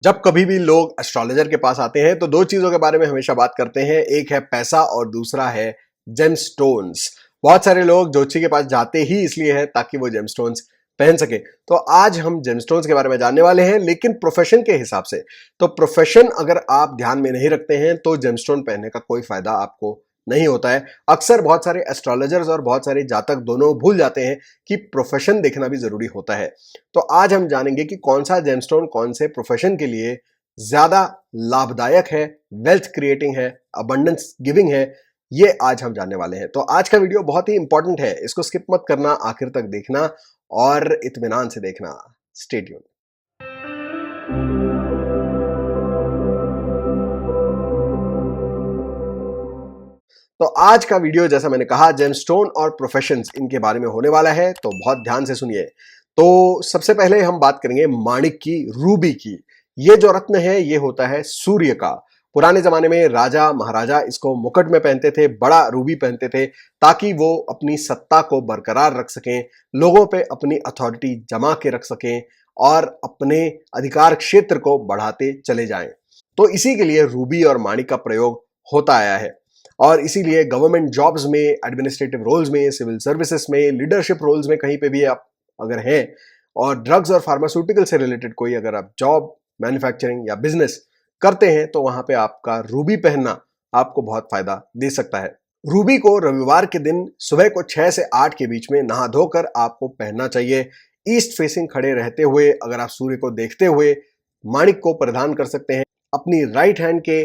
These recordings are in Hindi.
जब कभी भी लोग एस्ट्रोलॉजर के पास आते हैं तो दो चीजों के बारे में हमेशा बात करते हैं। एक है पैसा और दूसरा है जेमस्टोन्स। बहुत सारे लोग ज्योतिषी के पास जाते ही इसलिए हैं ताकि वो जेमस्टोन्स पहन सके। तो आज हम जेमस्टोन्स के बारे में जानने वाले हैं, लेकिन प्रोफेशन के हिसाब से। तो प्रोफेशन अगर आप ध्यान में नहीं रखते हैं तो जेमस्टोन पहनने का कोई फायदा आपको नहीं होता है। अक्सर बहुत सारे एस्ट्रोलॉजर्स और बहुत सारे जातक दोनों भूल जाते हैं कि प्रोफेशन देखना भी जरूरी होता है। तो आज हम जानेंगे कि कौन सा जेमस्टोन कौन से प्रोफेशन के लिए ज्यादा लाभदायक है, वेल्थ क्रिएटिंग है, अबंडेंस गिविंग है। ये आज हम जानने वाले हैं। तो आज का वीडियो बहुत ही इंपॉर्टेंट है, इसको स्किप मत करना, आखिर तक देखना और इत्मीनान से देखना। Stay tuned. तो आज का वीडियो जैसा मैंने कहा जेमस्टोन और प्रोफेशंस इनके बारे में होने वाला है, तो बहुत ध्यान से सुनिए। तो सबसे पहले हम बात करेंगे माणिक की, रूबी की। ये जो रत्न है ये होता है सूर्य का। पुराने जमाने में राजा महाराजा इसको मुकुट में पहनते थे, बड़ा रूबी पहनते थे ताकि वो अपनी सत्ता को बरकरार रख सकें, लोगों पे अपनी अथॉरिटी जमा के रख सकें और अपने अधिकार क्षेत्र को बढ़ाते चले जाएं। तो इसी के लिए रूबी और माणिक का प्रयोग होता आया है। और इसीलिए गवर्नमेंट जॉब्स में, एडमिनिस्ट्रेटिव रोल्स में, सिविल सर्विसेज में, लीडरशिप रोल्स में कहीं पे भी आप अगर हैं और ड्रग्स और फार्मास्यूटिकल से रिलेटेड कोई अगर आप जॉब, मैन्युफैक्चरिंग या बिजनेस करते हैं तो वहां पे आपका रूबी पहनना आपको बहुत फायदा दे सकता है। रूबी को रविवार के दिन सुबह को 6 से 8 के बीच में नहा धोकर आपको पहनना चाहिए। ईस्ट फेसिंग खड़े रहते हुए, अगर आप सूर्य को देखते हुए माणिक को परिधान कर सकते हैं। अपनी राइट हैंड के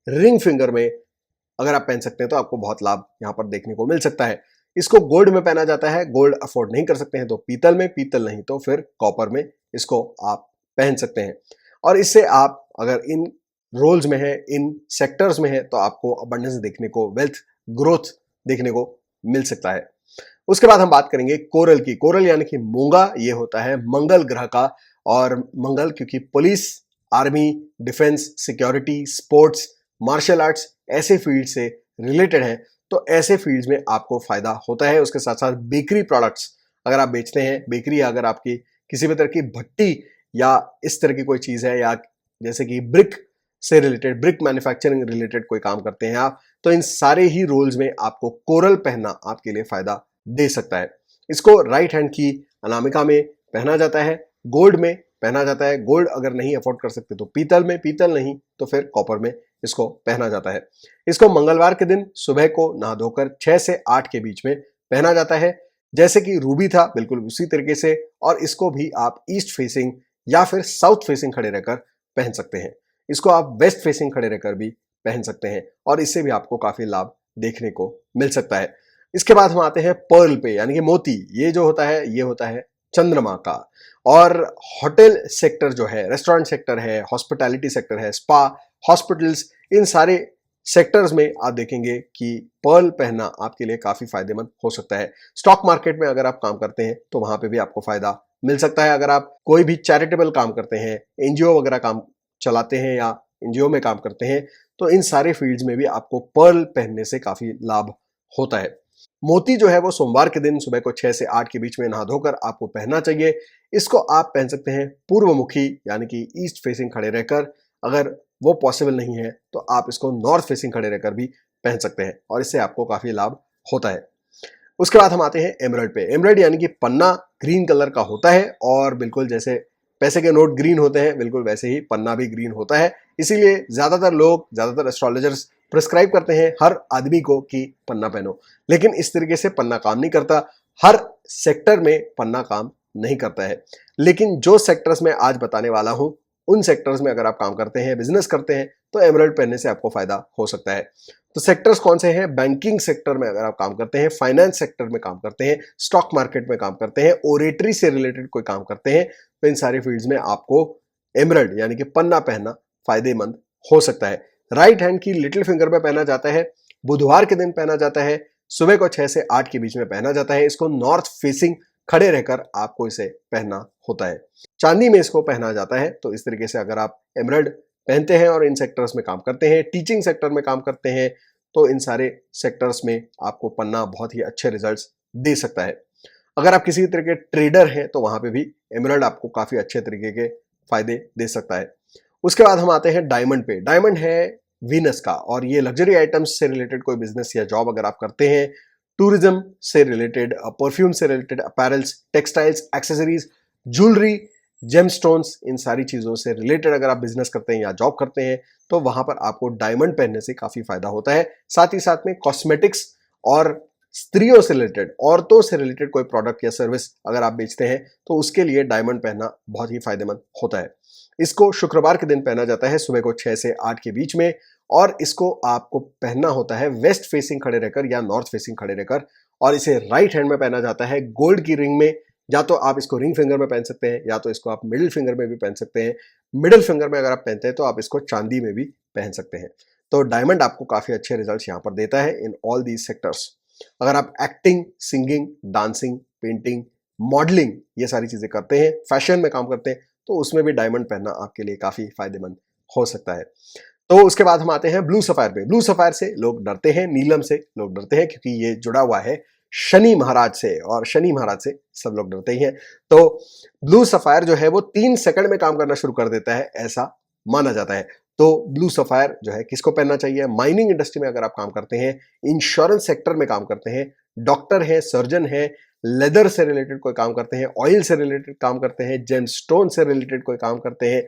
रिंग फिंगर में अगर आप पहन सकते हैं तो आपको बहुत लाभ यहां पर देखने को मिल सकता है। इसको गोल्ड में पहना जाता है। गोल्ड अफोर्ड नहीं कर सकते हैं तो पीतल में, पीतल नहीं तो फिर कॉपर में इसको आप पहन सकते हैं। और इससे आप अगर इन रोल्स में है, इन सेक्टर्स में है, तो आपको अबंडेंस देखने को, वेल्थ ग्रोथ देखने को मिल सकता है। उसके बाद हम बात करेंगे कोरल की। कोरल यानी कि मूंगा, ये होता है मंगल ग्रह का। और मंगल क्योंकि police, army, defence, security, sports, martial arts ऐसे फील्ड से रिलेटेड है, तो ऐसे फील्ड्स में आपको फायदा होता है। उसके साथ साथ बेकरी प्रोडक्ट्स अगर आप बेचते हैं, बेकरी अगर आपकी किसी भी तरह की भट्टी या इस तरह की कोई चीज है, या जैसे कि ब्रिक से रिलेटेड, ब्रिक मैन्युफैक्चरिंग रिलेटेड कोई काम करते हैं आप, तो इन सारे ही रोल्स में आपको कोरल पहनना आपके लिए फायदा दे सकता है। इसको राइट हैंड की अनामिका में पहना जाता है, गोल्ड में पहना जाता है। गोल्ड अगर नहीं अफोर्ड कर सकते तो पीतल में, पीतल नहीं तो फिर कॉपर में इसको पहना जाता है। इसको मंगलवार के दिन सुबह को नहा धोकर 6 से 8 के बीच में पहना जाता है। जैसे कि रूबी था बिल्कुल उसी तरीके से। और इसको भी आप ईस्ट फेसिंग या फिर साउथ फेसिंग खड़े रहकर पहन सकते हैं। इसको आप वेस्ट फेसिंग खड़े रहकर भी पहन सकते हैं और इससे भी आपको काफी लाभ देखने को मिल सकता है। इसके बाद हम आते हैं पर्ल पे, यानी कि मोती। ये जो होता है ये होता है चंद्रमा का। और होटल सेक्टर जो है, रेस्टोरेंट सेक्टर है, हॉस्पिटैलिटी सेक्टर है, स्पा, हॉस्पिटल्स, इन सारे सेक्टर्स में आप देखेंगे कि पर्ल पहनना आपके लिए काफी फायदेमंद हो सकता है। स्टॉक मार्केट में अगर आप काम करते हैं तो वहां पे भी आपको फायदा मिल सकता है। अगर आप कोई भी चैरिटेबल काम करते हैं, एनजीओ वगैरह काम चलाते हैं या एनजीओ में काम करते हैं, तो इन सारे फील्ड्स में भी आपको पर्ल पहनने से काफी लाभ होता है। मोती जो है वो सोमवार के दिन सुबह को 6 से 8 के बीच में नहा धोकर आपको पहनना चाहिए। इसको आप पहन सकते हैं पूर्वमुखी, यानी कि ईस्ट फेसिंग खड़े रहकर। अगर वो पॉसिबल नहीं है तो आप इसको नॉर्थ फेसिंग खड़े रहकर भी पहन सकते हैं और इससे आपको काफी लाभ होता है। उसके बाद हम आते हैं एमराल्ड पे। एमराल्ड यानी कि पन्ना ग्रीन कलर का होता है और बिल्कुल जैसे पैसे के नोट ग्रीन होते हैं, बिल्कुल वैसे ही पन्ना भी ग्रीन होता है। इसीलिए ज्यादातर लोग, ज्यादातर एस्ट्रोलॉजर्स प्रिस्क्राइब करते हैं हर आदमी को कि पन्ना पहनो। लेकिन इस तरीके से पन्ना काम नहीं करता। हर सेक्टर में पन्ना काम नहीं करता है। लेकिन जो सेक्टर्स में आज बताने वाला हूं, उन सेक्टर्स में अगर आप काम करते हैं, बिजनेस करते हैं, तो एमराल्ड पहनने से आपको फायदा हो सकता है। तो सेक्टर्स कौन से हैं? बैंकिंग सेक्टर में अगर आप काम करते हैं, फाइनेंस सेक्टर में काम करते हैं, स्टॉक मार्केट में काम करते हैं, ओरेटरी से रिलेटेड कोई काम करते हैं, तो इन सारे फील्ड्स में आपको एमराल्ड यानी कि पन्ना पहनना फायदेमंद हो सकता है। राइट हैंड की लिटिल फिंगर में पहना जाता है, बुधवार के दिन पहना जाता है, सुबह को 6 से 8 के बीच में पहना जाता है। इसको नॉर्थ फेसिंग खड़े रहकर आपको इसे पहनना होता है। चांदी में इसको पहना जाता है। तो इस तरीके से अगर आप एमराल्ड पहनते हैं और इन सेक्टर्स में काम करते हैं, टीचिंग सेक्टर में काम करते हैं, तो इन सारे सेक्टर्स में आपको पन्ना बहुत ही अच्छे रिजल्ट्स दे सकता है। अगर आप किसी तरह के ट्रेडर हैं तो वहां पे भी एमराल्ड आपको काफी अच्छे तरीके के फायदे दे सकता है। उसके बाद हम आते हैं डायमंड पे। डायमंड है वीनस का, और ये लग्जरी आइटम्स से रिलेटेड कोई बिजनेस या जॉब अगर आप करते हैं, टूरिज्म से रिलेटेड, परफ्यूम से related, apparels, textiles, accessories, jewellery, gemstones, इन सारी चीजों से रिलेटेड अगर आप बिजनेस करते हैं या जॉब करते हैं तो वहां पर आपको डायमंड पहनने से काफी फायदा होता है। साथ ही साथ में कॉस्मेटिक्स और स्त्रियों से रिलेटेड, औरतों से रिलेटेड कोई प्रोडक्ट या सर्विस अगर आप बेचते हैं तो उसके लिए डायमंड पहनना बहुत ही फायदेमंद होता है। इसको शुक्रवार के दिन पहना जाता है सुबह को 6 से 8 के बीच में, और इसको आपको पहनना होता है वेस्ट फेसिंग खड़े रहकर या नॉर्थ फेसिंग खड़े रहकर, और इसे राइट हैंड में पहना जाता है गोल्ड की रिंग में। या तो आप इसको रिंग फिंगर में पहन सकते हैं या तो इसको आप मिडिल फिंगर में भी पहन सकते हैं। मिडिल फिंगर में अगर आप पहनते हैं तो आप इसको चांदी में भी पहन सकते हैं। तो डायमंड आपको काफी अच्छे रिजल्ट्स यहां पर देता है इन ऑल दीज सेक्टर्स। अगर आप acting, singing, dancing, painting, modelling ये सारी चीजें करते हैं, फैशन में काम करते हैं, तो उसमें भी डायमंड पहनना आपके लिए काफी फायदेमंद हो सकता है। तो उसके बाद हम आते हैं ब्लू सफायर पे। ब्लू सफायर से लोग डरते हैं, नीलम से लोग डरते हैं, क्योंकि ये जुड़ा हुआ है शनि महाराज से, और शनि महाराज से सब लोग डरते ही हैं। तो ब्लू सफायर जो है वो 3 सेकंड में काम करना शुरू कर देता है, ऐसा माना जाता है। तो ब्लू सफायर जो है किसको पहनना चाहिए? माइनिंग इंडस्ट्री में अगर आप काम करते हैं, इंश्योरेंस सेक्टर में काम करते हैं, डॉक्टर है, सर्जन है, लेदर से रिलेटेड कोई काम करते हैं, ऑयल से रिलेटेड काम करते हैं, जेमस्टोन से रिलेटेड कोई काम करते हैं,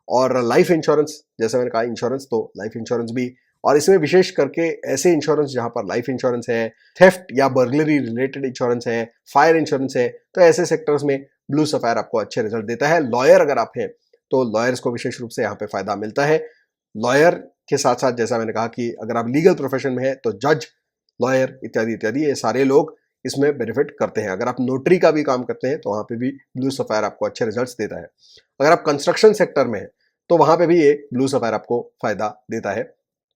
और लाइफ इंश्योरेंस, जैसे मैंने कहा इंश्योरेंस, तो लाइफ इंश्योरेंस भी, और इसमें विशेष करके ऐसे इंश्योरेंस जहां पर लाइफ इंश्योरेंस है, थेफ्ट या बर्गलरी रिलेटेड इंश्योरेंस है, फायर इंश्योरेंस है, तो ऐसे सेक्टर्स में ब्लू सफायर आपको अच्छे रिजल्ट देता है। लॉयर अगर आप हैं तो लॉयर्स को विशेष रूप से यहाँ पे फायदा मिलता है। लॉयर के साथ साथ जैसा मैंने कहा कि अगर आप लीगल प्रोफेशन में है तो जज, लॉयर इत्यादि इत्यादि, ये सारे लोग इसमें बेनिफिट करते हैं। अगर आप नोटरी का भी काम करते हैं तो वहां पे भी ब्लू सफायर आपको अच्छे रिजल्ट्स देता है। अगर आप कंस्ट्रक्शन सेक्टर में है तो वहां पे भी ये ब्लू सफायर आपको फायदा देता है।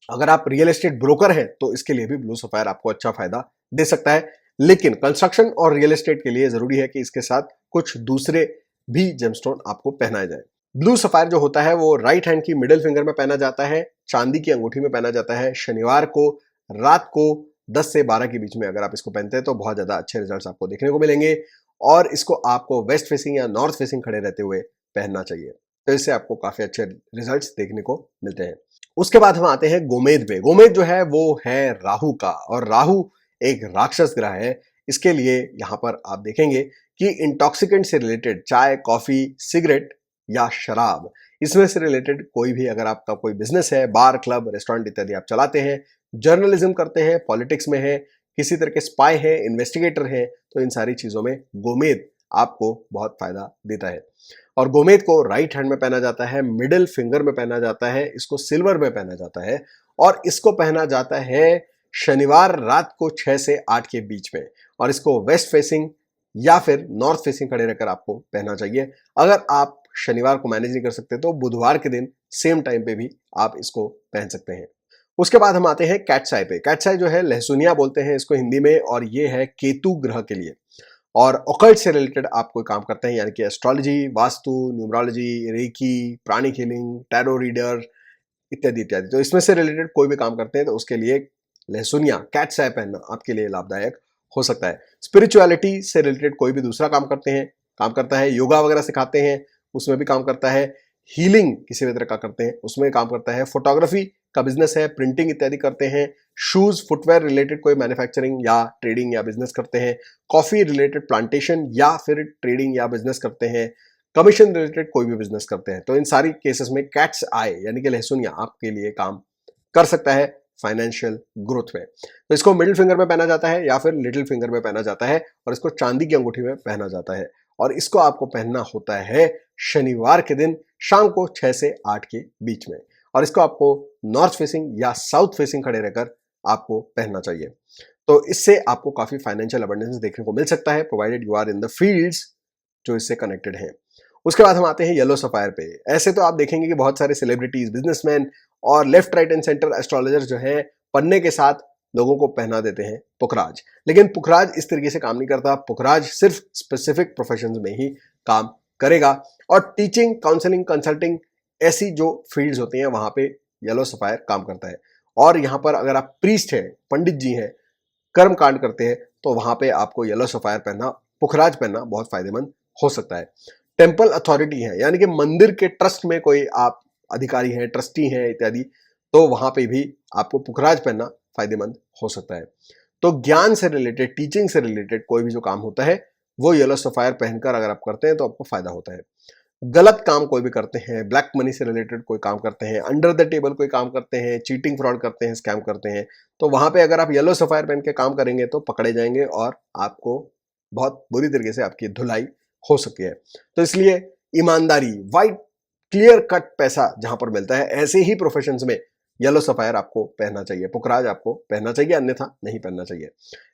अगर आप रियल एस्टेट ब्रोकर हैं तो इसके लिए भी ब्लू सफायर आपको अच्छा फायदा दे सकता है। लेकिन कंस्ट्रक्शन और रियल एस्टेट के लिए जरूरी है कि इसके साथ कुछ दूसरे भी जेमस्टोन आपको पहनाए जाए। ब्लू सफायर जो होता है वो राइट हैंड की मिडिल फिंगर में पहना जाता है, चांदी की अंगूठी में पहना जाता है। शनिवार को रात को 10 से 12 के बीच में अगर आप इसको पहनते हैं तो बहुत ज्यादा अच्छे रिजल्ट्स आपको देखने को मिलेंगे, और इसको आपको वेस्ट फेसिंग या नॉर्थ फेसिंग खड़े रहते हुए पहनना चाहिए। तो इससे आपको काफी अच्छे रिजल्ट्स देखने को मिलते हैं। उसके बाद हम आते हैं गोमेद पे। गोमेद जो है वो है राहु का, और राहु एक राक्षस ग्रह है। इसके लिए यहां पर आप देखेंगे कि इंटॉक्सिकेंट से रिलेटेड, चाय, कॉफी, सिगरेट या शराब, इसमें से रिलेटेड कोई भी अगर आपका कोई बिजनेस है, बार, क्लब, रेस्टोरेंट इत्यादि आप चलाते हैं, जर्नलिज्म करते हैं, पॉलिटिक्स में है, किसी तरह के स्पाई है, इन्वेस्टिगेटर है, तो इन सारी चीजों में गोमेद आपको बहुत फायदा देता है। और गोमेद को राइट हैंड में पहना जाता है, मिडिल फिंगर में पहना जाता है, इसको सिल्वर में पहना जाता है, और इसको पहना जाता है शनिवार रात को 6 से 8 के बीच में, और इसको वेस्ट फेसिंग या फिर नॉर्थ फेसिंग खड़े रहकर आपको पहनना चाहिए। अगर आप शनिवार को मैनेज नहीं कर सकते तो बुधवार के दिन सेम टाइम पे भी आप इसको पहन सकते हैं। उसके बाद हम आते हैं कैट्स आई पे। कैट्स आई जो है लहसुनिया बोलते हैं इसको हिंदी में, और ये है केतु ग्रह के लिए। और ऑकल्ट से रिलेटेड आप कोई काम करते हैं, यानी कि astrology, Vastu, numerology, reiki, pranic healing, tarot reader इत्यादि इत्यादि, तो इसमें से रिलेटेड कोई भी काम करते हैं तो उसके लिए लहसुनिया, कैट्स आई पहनना आपके लिए लाभदायक हो सकता है। स्पिरिचुअलिटी से रिलेटेड कोई भी दूसरा काम करते हैं, काम करता है, योगा वगैरह सिखाते हैं उसमें भी काम करता है, हीलिंग किसी भी तरह का करते हैं उसमें काम करता है, फोटोग्राफी का बिजनेस है, प्रिंटिंग इत्यादि करते हैं, शूज, फुटवेयर रिलेटेड कोई मैन्युफैक्चरिंग या ट्रेडिंग या बिजनेस करते हैं, कॉफी रिलेटेड प्लांटेशन या फिर ट्रेडिंग या बिजनेस करते हैं, कमीशन रिलेटेड कोई भी बिजनेस करते हैं, तो इन सारी केसेस में कैट्स आई यानी कि लहसुनिया आपके लिए काम कर सकता है फाइनेंशियल ग्रोथ में। तो इसको मिडिल फिंगर में पहना जाता है या फिर लिटिल फिंगर में पहना जाता है, और इसको चांदी की अंगूठी में पहना जाता है, और इसको आपको पहनना होता है शनिवार के दिन शाम को 6 से 8 के बीच में, और इसको आपको नॉर्थ फेसिंग या साउथ फेसिंग खड़े रहकर आपको पहनना चाहिए। तो इससे आपको काफी फाइनेंशियल अबंडेंस देखने को मिल सकता है, provided you are in the fields जो इससे कनेक्टेड हैं। उसके बाद हम आते हैं येलो सफायर पे। ऐसे तो आप देखेंगे कि बहुत सारे सेलिब्रिटीज, बिजनेसमैन और left, right and centre astrologer जो है पन्ने के साथ लोगों को पहना देते हैं पुखराज। लेकिन पुखराज इस तरीके से काम नहीं करता। पुखराज सिर्फ स्पेसिफिक प्रोफेशंस में ही काम करेगा, और टीचिंग, काउंसलिंग, कंसल्टिंग ऐसी जो फील्ड्स होती हैं वहां पे येलो सफायर काम करता है। और यहां पर अगर आप प्रीस्ट हैं, पंडित जी हैं, कर्म कांड करते हैं, तो वहां पे आपको येलो सफायर पहनना, पुखराज पहनना बहुत फायदेमंद हो सकता है। टेम्पल अथॉरिटी है, यानी कि मंदिर के ट्रस्ट में कोई आप अधिकारी हैं, ट्रस्टी हैं इत्यादि, तो वहां पे भी आपको पुखराज पहनना फायदेमंद हो सकता है। तो ज्ञान से रिलेटेड, टीचिंग से रिलेटेड कोई भी जो काम होता है वो येलो सफायर पहनकर अगर आप करते हैं तो आपको फायदा होता है। गलत काम कोई भी करते हैं, ब्लैक मनी से रिलेटेड कोई काम करते हैं, अंडर द टेबल कोई काम करते हैं, चीटिंग फ्रॉड करते हैं, स्कैम करते हैं, तो वहां पे अगर आप येलो सफायर पहन के काम करेंगे तो पकड़े जाएंगे और आपको बहुत बुरी तरीके से आपकी धुलाई हो सकती है। तो इसलिए ईमानदारी, वाइट क्लियर कट पैसा जहां पर मिलता है, ऐसे ही प्रोफेशंस में येलो सफायर आपको पहनना चाहिए, पुखराज आपको पहनना चाहिए, अन्यथा नहीं पहनना चाहिए।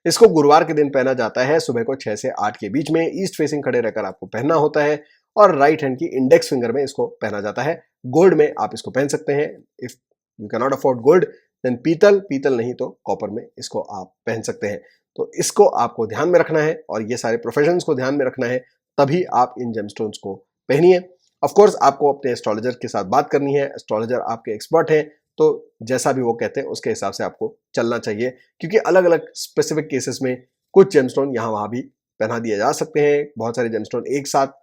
इसको गुरुवार के दिन पहना जाता है, सुबह को 6 से 8 के बीच में, ईस्ट फेसिंग खड़े रहकर आपको पहनना होता है और राइट हैंड की इंडेक्स फिंगर में इसको पहना जाता है। गोल्ड में आप इसको पहन सकते हैं, if you can not afford gold then पीतल नहीं तो कॉपर में इसको आप पहन सकते हैं। तो इसको आपको ध्यान में रखना है और ये सारे प्रोफेशंस को ध्यान में रखना है, तभी आप इन जेमस्टोन्स को पहनिए। ऑफ कोर्स आपको अपने एस्ट्रोलॉजर के साथ बात करनी है, एस्ट्रोलॉजर आपके एक्सपर्ट हैं, तो जैसा भी वो कहते हैं उसके हिसाब से आपको चलना चाहिए, क्योंकि अलग अलग स्पेसिफिक केसेस में कुछ जेमस्टोन यहाँ वहां भी पहना दिए जा सकते हैं। बहुत सारे जेमस्टोन एक साथ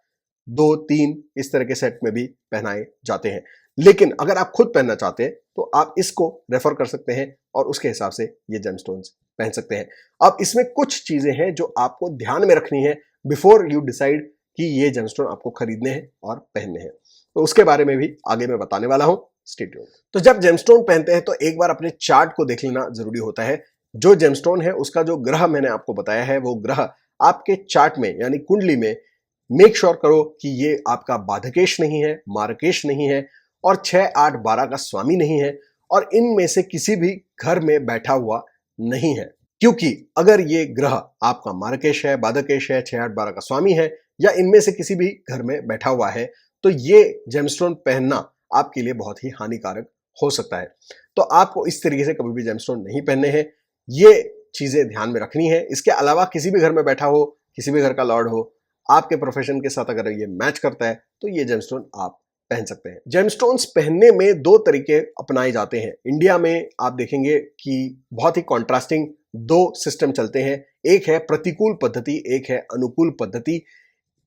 2-3 इस तरह के सेट में भी पहनाए जाते हैं, लेकिन अगर आप खुद पहनना चाहते हैं तो आप इसको रेफर कर सकते हैं और उसके हिसाब से ये जेमस्टोन्स पहन सकते हैं। अब इसमें कुछ चीजें हैं जो आपको ध्यान में रखनी है बिफोर यू डिसाइड कि ये जेमस्टोन आपको खरीदने हैं और पहनने हैं, तो उसके बारे में भी आगे मैं बताने वाला हूं। Stay tuned. तो जब जेमस्टोन पहनते हैं तो एक बार अपने चार्ट को देख लेना जरूरी होता है। जो जेमस्टोन है उसका जो ग्रह मैंने आपको बताया है, वो ग्रह आपके चार्ट में यानी कुंडली में मेक श्योर करो कि ये आपका बाधकेश नहीं है, मार्केश नहीं है और 6, 8, 12 का स्वामी नहीं है और इनमें से किसी भी घर में बैठा हुआ नहीं है। क्योंकि अगर ये ग्रह आपका मार्केश है, बाधकेश है, 6, 8, 12 का स्वामी है या इनमें से किसी भी घर में बैठा हुआ है, तो ये जेमस्टोन पहनना आपके लिए बहुत ही हानिकारक हो सकता है। तो आपको इस तरीके से कभी भी जेमस्टोन नहीं पहनने हैं, ये चीजें ध्यान में रखनी है। इसके अलावा किसी भी घर में बैठा हो, किसी भी घर का लॉर्ड हो, आपके प्रोफेशन के साथ अगर ये मैच करता है तो ये जेमस्टोन आप पहन सकते हैं। जेमस्टोन्स पहनने में 2 तरीके अपनाए जाते हैं। इंडिया में आप देखेंगे कि बहुत ही कॉन्ट्रास्टिंग 2 सिस्टम चलते हैं, एक है प्रतिकूल पद्धति, एक है अनुकूल पद्धति।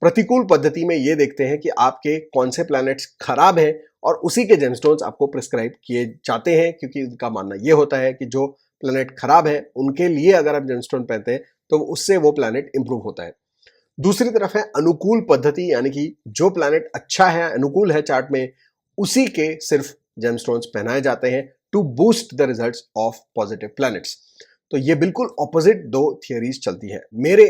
प्रतिकूल पद्धति में ये देखते हैं कि आपके कौन से प्लैनेट्स खराब हैं और उसी के जेमस्टोन्स आपको प्रिस्क्राइब किए जाते हैं, क्योंकि उनका मानना ये होता है कि जो प्लैनेट खराब है उनके लिए अगर आप जेमस्टोन पहनते हैं तो उससे वो प्लैनेट इंप्रूव होता है। दूसरी तरफ है अनुकूल पद्धति, यानी कि जो प्लैनेट अच्छा है, अनुकूल है चार्ट में, उसी के सिर्फ जेमस्टोन्स पहनाए जाते हैं to boost the results of positive planets. तो ये बिल्कुल ऑपोजिट 2 थियरीज चलती है। मेरे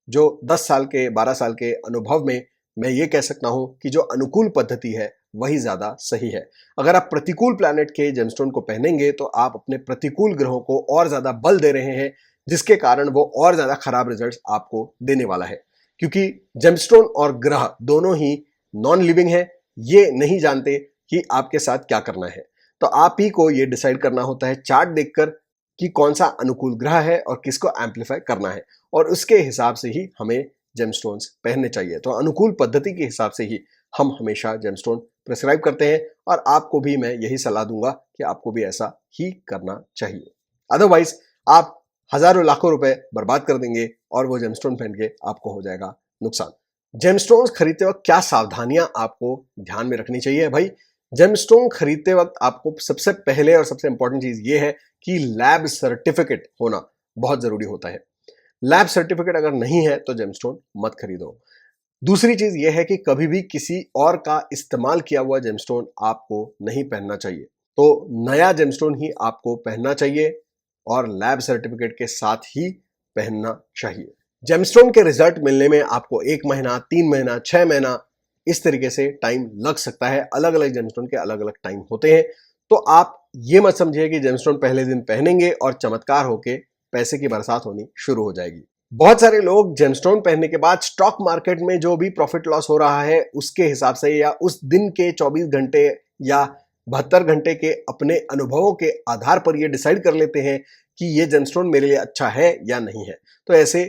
जो 10 साल के 12 साल के अनुभव में मैं ये कह सकता हूं कि जो अनुकूल पद्धति है वही ज्यादा सही है। अगर आप प्रतिकूल प्लैनेट के जेमस्टोन को पहनेंगे तो आप अपने प्रतिकूल ग्रहों को और ज्यादा बल दे रहे हैं, जिसके कारण वो और ज्यादा खराब रिजल्ट्स आपको देने वाला है। क्योंकि जेमस्टोन और ग्रह दोनों ही नॉन लिविंग है, ये नहीं जानते कि आपके साथ क्या करना है। तो आप ही को ये डिसाइड करना होता है चार्ट देखकर कि कौन सा अनुकूल ग्रह है और किसको एम्पलीफाई करना है, और उसके हिसाब से ही हमें जेमस्टोन्स पहनने चाहिए। तो अनुकूल पद्धति के हिसाब से ही हम हमेशा जेमस्टोन प्रिस्क्राइब करते हैं और आपको भी मैं यही सलाह दूंगा कि आपको भी ऐसा ही करना चाहिए। अदरवाइज आप हजारों लाखों रुपए बर्बाद कर देंगे और वो जेमस्टोन पहन के आपको हो जाएगा नुकसान। जेमस्टोन्स खरीदते वक्त क्या सावधानियां आपको ध्यान में रखनी चाहिए? भाई, जेमस्टोन खरीदते वक्त आपको सबसे पहले और सबसे इंपॉर्टेंट चीज ये है कि लैब सर्टिफिकेट होना बहुत जरूरी होता है। लैब सर्टिफिकेट अगर नहीं है तो जेमस्टोन मत खरीदो। दूसरी चीज यह है कि कभी भी किसी और का इस्तेमाल किया हुआ जेमस्टोन आपको नहीं पहनना चाहिए। तो नया जेमस्टोन ही आपको पहनना चाहिए और लैब सर्टिफिकेट के साथ ही पहनना चाहिए। जेमस्टोन के रिजल्ट मिलने में आपको 1 महीना, 3 महीना, 6 महीना इस तरीके से टाइम लग सकता है। अलग अलग जेमस्टोन के अलग अलग टाइम होते हैं। तो आप ये मत समझिए कि जेमस्टोन पहले दिन पहनेंगे और चमत्कार होके पैसे की बरसात होनी शुरू हो जाएगी। बहुत सारे लोग जेमस्टोन पहनने के बाद स्टॉक मार्केट में जो भी प्रॉफिट लॉस हो रहा है उसके हिसाब से या उस दिन के 24 घंटे या 72 घंटे के अपने अनुभवों के आधार पर ये डिसाइड कर लेते हैं कि ये जेमस्टोन मेरे लिए अच्छा है या नहीं है। तो ऐसे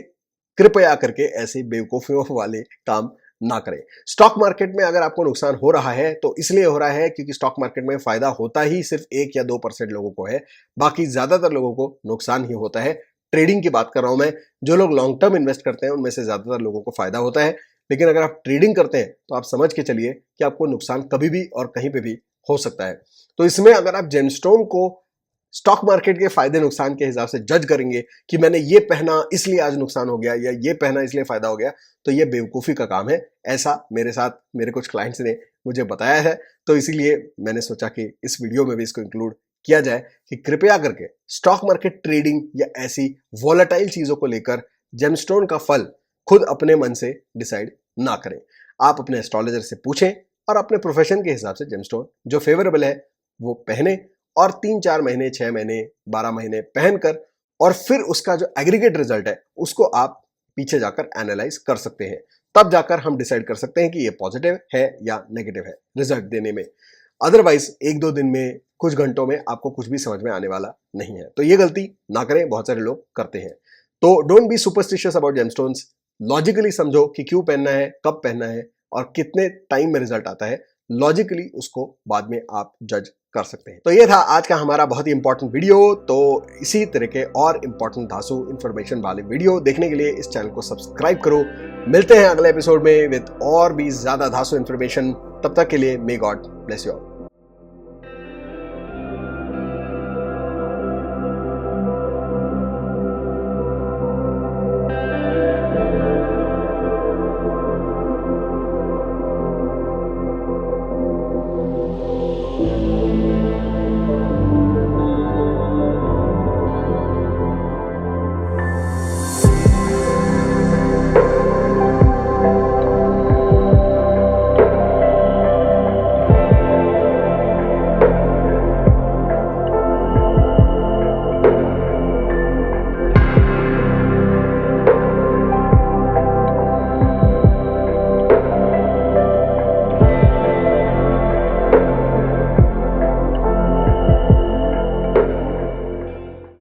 कृपया करके ऐसे बेवकूफियों वाले काम ना करें। स्टॉक मार्केट में अगर आपको नुकसान हो रहा है तो इसलिए हो रहा है क्योंकि स्टॉक मार्केट में फायदा होता ही सिर्फ 1 या 2% लोगों को है, बाकी ज्यादातर लोगों को नुकसान ही होता है। ट्रेडिंग की बात कर रहा हूं मैं, जो लोग लॉन्ग टर्म इन्वेस्ट करते हैं उनमें से ज्यादातर लोगों को फायदा होता है, लेकिन अगर आप ट्रेडिंग करते हैं तो आप समझ के चलिए कि आपको नुकसान कभी भी और कहीं पे भी हो सकता है। तो इसमें अगर आप जेमस्टोन को स्टॉक मार्केट के फायदे नुकसान के हिसाब से जज करेंगे कि मैंने ये पहना इसलिए आज नुकसान हो गया या ये पहना इसलिए फायदा हो गया, तो ये बेवकूफ़ी का काम है। ऐसा मेरे साथ मेरे कुछ क्लाइंट्स ने मुझे बताया है, तो इसीलिए मैंने सोचा कि इस वीडियो में भी इसको इंक्लूड किया जाए कि कृपया करके स्टॉक मार्केट ट्रेडिंग या ऐसी वॉलेटाइल चीज़ों को लेकर जेमस्टोन का फल खुद अपने मन से डिसाइड ना करें। आप अपने एस्ट्रोलॉजर से पूछें और अपने प्रोफेशन के हिसाब से जेमस्टोन जो फेवरेबल है वो पहने और 3-4 महीने, 6 महीने, 12 महीने पहनकर और फिर उसका जो एग्रीगेट रिजल्ट है उसको आप पीछे जाकर एनालाइज कर सकते हैं। तब जाकर हम डिसाइड कर सकते हैं कि ये पॉजिटिव है या नेगेटिव है रिजल्ट देने में। अदरवाइज 1-2 दिन में, कुछ घंटों में आपको कुछ भी समझ में आने वाला नहीं है। तो ये गलती ना करें, बहुत सारे लोग करते हैं। तो don't be superstitious about gemstones. Logically समझो कि क्यों पहनना है, कब पहनना है और कितने टाइम में रिजल्ट आता है। लॉजिकली उसको बाद में आप जज कर सकते हैं। तो ये था आज का हमारा बहुत ही इंपॉर्टेंट वीडियो। तो इसी तरह के और इंपॉर्टेंट धासु इंफॉर्मेशन वाले वीडियो देखने के लिए इस चैनल को सब्सक्राइब करो। मिलते हैं अगले एपिसोड में विद और भी ज्यादा धासु इंफॉर्मेशन। तब तक के लिए may God bless you all.